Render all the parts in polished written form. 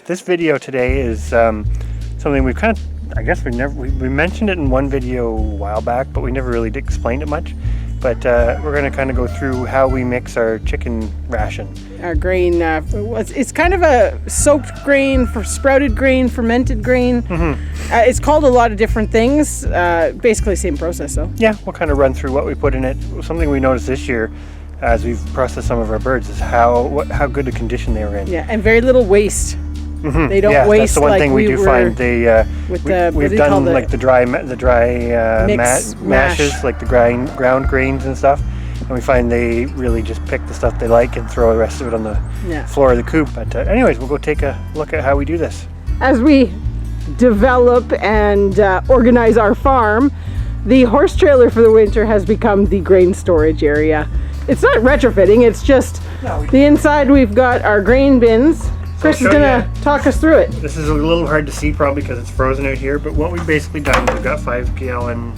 This video today is something we've kind of, I guess we mentioned it in one video a while back, but we never really explained it much. But we're going to kind of go through how we mix our chicken ration. Our grain, it's kind of a soaked grain, for sprouted grain, fermented grain. Mm-hmm. It's called a lot of different things. Basically same process though. Yeah, we'll kind of run through what we put in it. Something we noticed this year as we've processed some of our birds is how good a condition they were in. Yeah, and very little waste. Mm-hmm. They don't Yeah, waste. that's the one like thing we do find. We've done like the dry mashes, like the ground grains and stuff, and we find they really just pick the stuff they like and throw the rest of it on the floor of the coop. But anyways, we'll go take a look at how we do this. As we develop and organize our farm, the horse trailer for the winter has become the grain storage area. It's not retrofitting, it's just the inside. We've got our grain bins. Chris is going to talk us through it. This is a little hard to see probably because it's frozen out here, but what we've basically done is we've got 5-gallon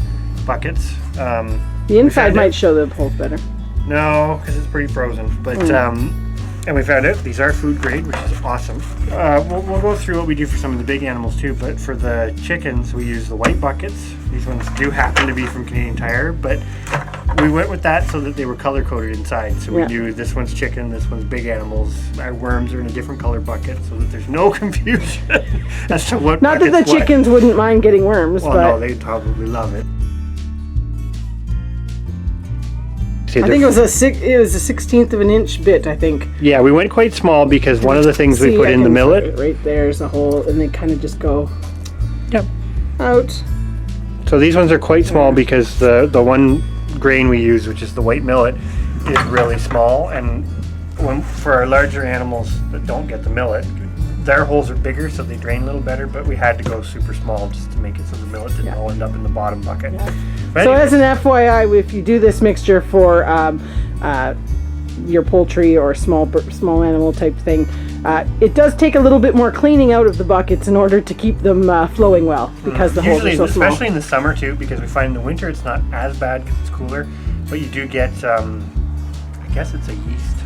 buckets. The inside might show the holes better. No, because it's pretty frozen. But and we found out these are food grade, which is awesome. We'll go through what we do for some of the big animals too, but for the chickens we use the white buckets. These ones do happen to be from Canadian Tire, but we went with that so that they were color coded inside. So we knew this one's chicken, this one's big animals. Our worms are in a different color bucket so that there's no confusion as to what. Not that the chickens wouldn't mind getting worms, well, but no, they'd probably love it. I think it was a 16th of an inch bit, I think. Yeah, we went quite small because one of the things we put in the millet. Right there's a hole, and they kind of just go out. So these ones are quite small because the one grain we use, which is the white millet, is really small. And for our larger animals that don't get the millet, their holes are bigger, so they drain a little better. But we had to go super small just to make it so the millet didn't all end up in the bottom bucket. Yeah. So as an FYI, if you do this mixture for your poultry or small animal type thing, it does take a little bit more cleaning out of the buckets in order to keep them flowing well, because the holes are so small. Especially in the summer too, because we find in the winter it's not as bad because it's cooler, but you do get, I guess it's a yeast.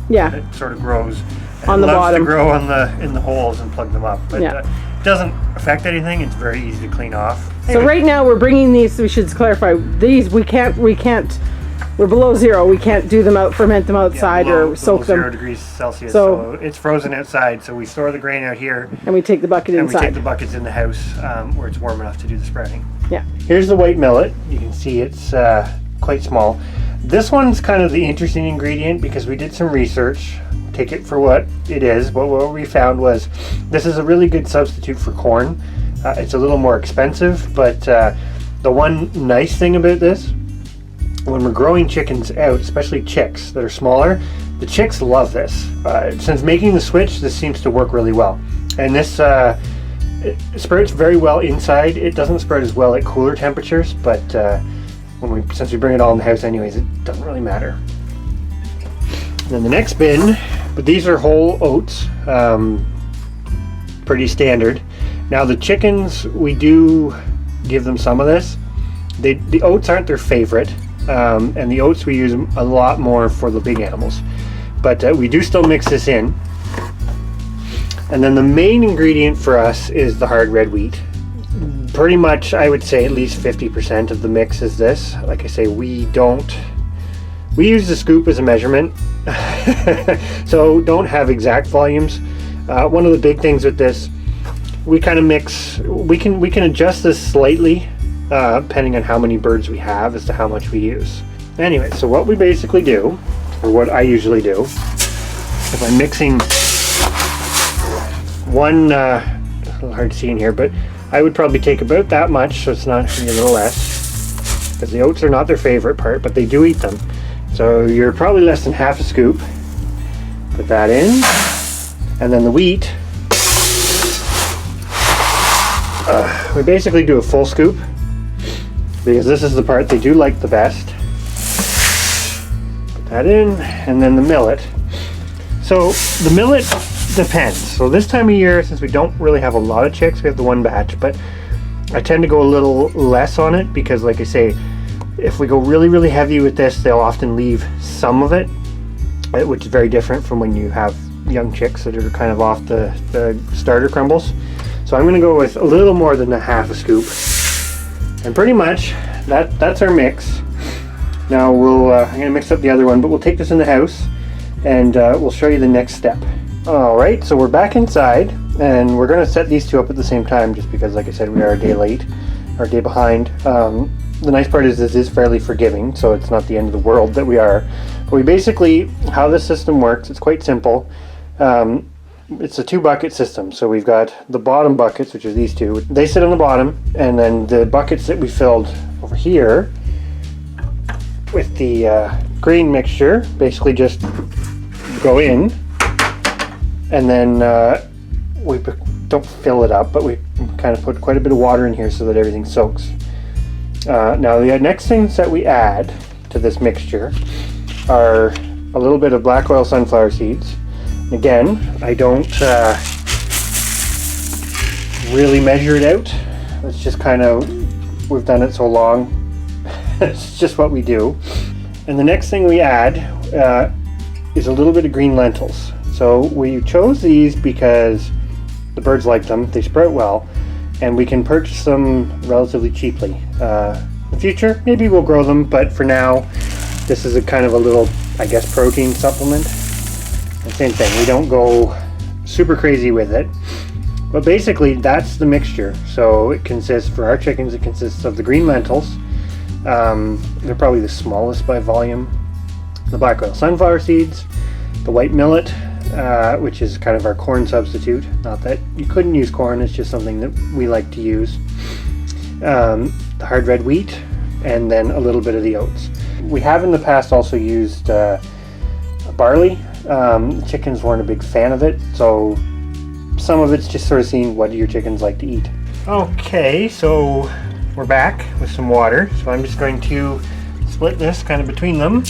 Yeah. It sort of grows on the bottom. To grow in the holes and plug them up, but it doesn't affect anything. It's very easy to clean off. So right now we're bringing these. We should clarify these. We can't. We're below zero. We can't do them out, ferment them outside, or soak them. 0 degrees Celsius. So it's frozen outside. So we store the grain out here, and we take the bucket inside. And we take the buckets in the house where it's warm enough to do the sprouting. Yeah. Here's the white millet. You can see it's quite small. This one's kind of the interesting ingredient because we did some research. Take it for what it is. But what we found was this is a really good substitute for corn. It's a little more expensive, but the one nice thing about this, when we're growing chickens out, especially chicks that are smaller, the chicks love this. Since making the switch, this seems to work really well. And this it sprouts very well inside. It doesn't sprout as well at cooler temperatures, but since we bring it all in the house anyways, it doesn't really matter. And then the next bin, but these are whole oats, pretty standard. Now the chickens, we do give them some of this. The oats aren't their favorite, and the oats we use a lot more for the big animals. But we do still mix this in. And then the main ingredient for us is the hard red wheat. Pretty much, I would say at least 50% of the mix is this. Like I say, we use the scoop as a measurement, so don't have exact volumes. One of the big things with this, we kind of mix. We can adjust this slightly depending on how many birds we have as to how much we use. Anyway, so what we basically do, or what I usually do, if I'm mixing one, a little hard to see in here, but I would probably take about that much, so it's not a little less, because the oats are not their favorite part, but they do eat them. So you're probably less than half a scoop. Put that in, and then the wheat. We basically do a full scoop because this is the part they do like the best. Put that in, and then the millet. So the millet depends. So this time of year, since we don't really have a lot of chicks, we have the one batch, but I tend to go a little less on it because, like I say, if we go really heavy with this, they'll often leave some of it, which is very different from when you have young chicks that are kind of off the starter crumbles. So I'm going to go with a little more than a half a scoop. And pretty much that's our mix. Now I'm going to mix up the other one, but we'll take this in the house and we'll show you the next step. Alright, so we're back inside and we're going to set these two up at the same time just because, like I said, we are a day late, or a day behind. The nice part is this is fairly forgiving, so it's not the end of the world that we are. But we basically, how this system works, it's quite simple. It's a 2-bucket system. So we've got the bottom buckets, which are these two. They sit on the bottom, and then the buckets that we filled over here with the green mixture basically just go in, and then we don't fill it up, but we kind of put quite a bit of water in here so that everything soaks. Now the next things that we add to this mixture are a little bit of black oil sunflower seeds. Again, I don't really measure it out. It's just kind of, we've done it so long. It's just what we do. And the next thing we add is a little bit of green lentils. So we chose these because the birds like them, they sprout well, and we can purchase them relatively cheaply. In the future, maybe we'll grow them, but for now, this is a kind of a little, I guess, protein supplement. The same thing, we don't go super crazy with it, but basically that's the mixture. So it consists, for our chickens, it consists of the green lentils. They're probably the smallest by volume. The black oil sunflower seeds, the white millet, which is kind of our corn substitute. Not that you couldn't use corn, it's just something that we like to use. The hard red wheat, and then a little bit of the oats. We have in the past also used barley. Chickens weren't a big fan of it, so some of it's just sort of seeing what your chickens like to eat. Okay, so we're back with some water. So I'm just going to split this kind of between them.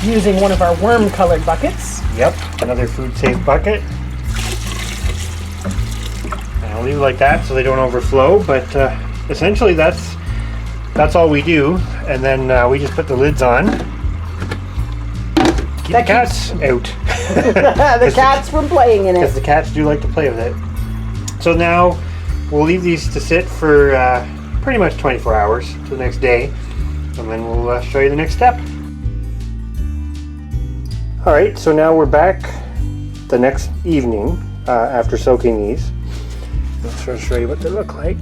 Using one of our worm-colored buckets. Yep, another food-safe bucket. And I'll leave it like that so they don't overflow, but essentially that's all we do. And then we just put the lids on. Keep the cats out. The cats from playing in it. Because the cats do like to play with it. So now we'll leave these to sit for pretty much 24 hours to the next day. And then we'll show you the next step. Alright, so now we're back the next evening after soaking these. I'll show you what they look like.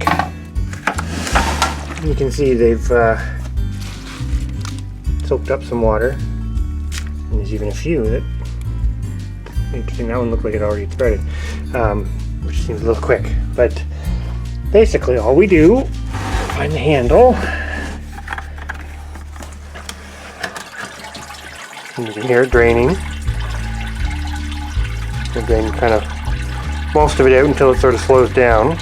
You can see they've soaked up some water. And there's even a few that, interesting, that one looked like it already spreaded, which seems a little quick. But basically all we do, find the handle. And you can hear it draining. We're draining kind of most of it out until it sort of slows down.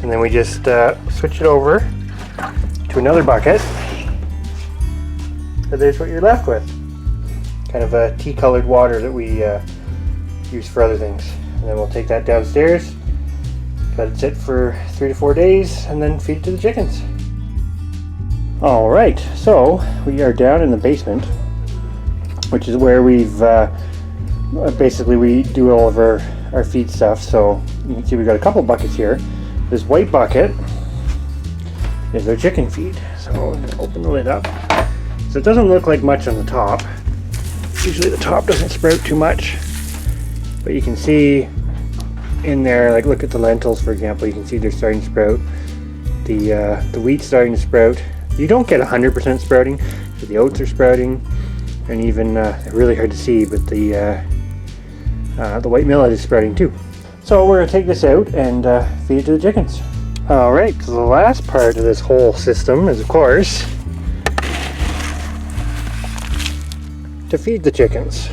And then we just switch it over to another bucket. And there's what you're left with. Kind of a tea-colored water that we use for other things. And then we'll take that downstairs, let it sit for 3 to 4 days, and then feed it to the chickens. Alright, so we are down in the basement, which is where we've basically we do all of our feed stuff. So you can see we've got a couple buckets here. This white bucket is our chicken feed. So I'm going to open the lid up. So it doesn't look like much on the top. Usually the top doesn't sprout too much, but you can see in there, like look at the lentils for example, you can see they're starting to sprout. The wheat's starting to sprout. You don't get 100% sprouting, but the oats are sprouting. And even really hard to see, but the white millet is sprouting too. So we're gonna take this out and feed it to the chickens. All right, so the last part of this whole system is, of course, to feed the chickens.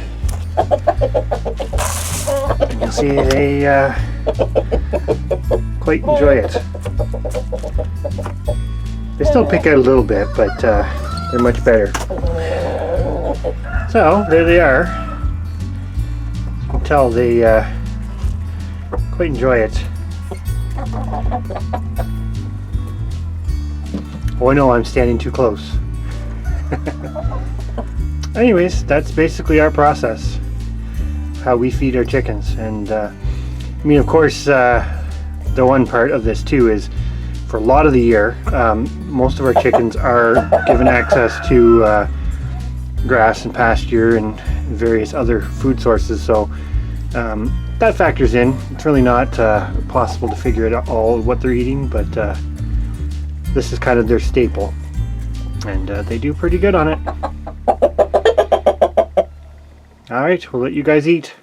You'll see they quite enjoy it. They still pick out a little bit, but they're much better. So there they are. You can tell they quite enjoy it. Oh, I know I'm standing too close. Anyways, that's basically our process, how we feed our chickens. And I mean, of course, the one part of this too is for a lot of the year, most of our chickens are given access to grass and pasture and various other food sources, so that factors in. It's really not possible to figure it all what they're eating, but this is kind of their staple, and they do pretty good on it. Alright, we'll let you guys eat.